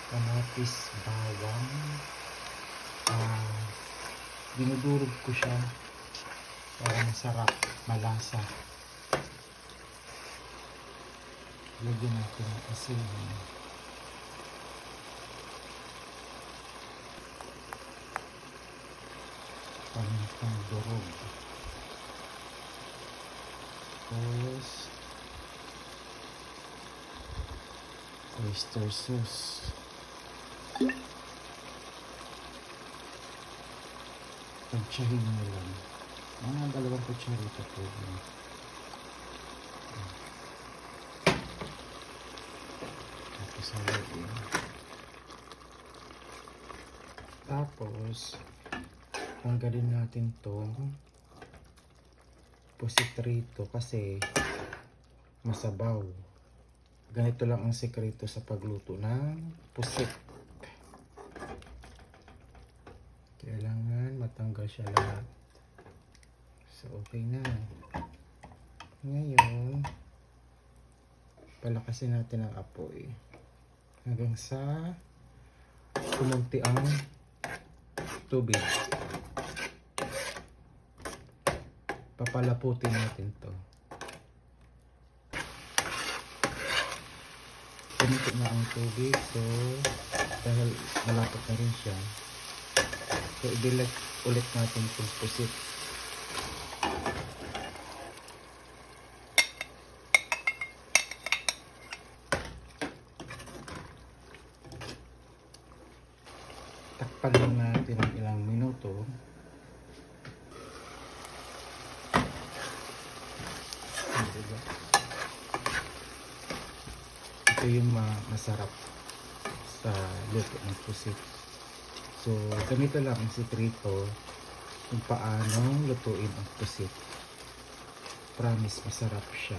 kamatis, bawang. Dinudurog ko siya para masarap, malasa. Lagyan natin ng asin. Pangitang durog. Tapos oyster sauce. Pagtsahin mo lang. Mga 2 kutsarita po. Tapos haluin. Tapos tanggalin natin tong pusit rito kasi masabaw. Ganito lang ang sekreto sa pagluto ng pusit. Kailangan matanggal siya lahat. So okay na. Ngayon palakasin natin ang apoy hanggang sa kumunti ang tubig. Papalaputin natin to. Kumunti na ang tubig, so dahil malapot na rin siya, so i-delete ulit natin itong pusit. Takpan lang natin ng ilang minuto. Ito yung masarap sa luto ng pusit. So ganito lang ang sikreto kung paano lutuin ang pusit. Promise masarap siya.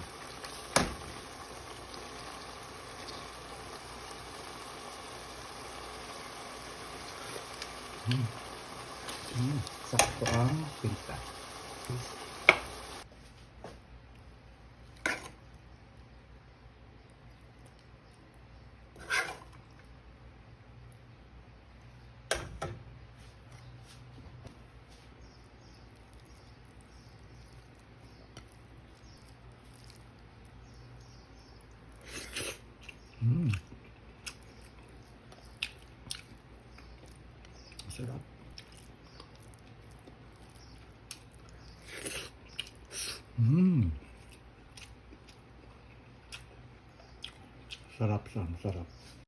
Sakto ang pinta. Sarap. Sarap siya, sarap.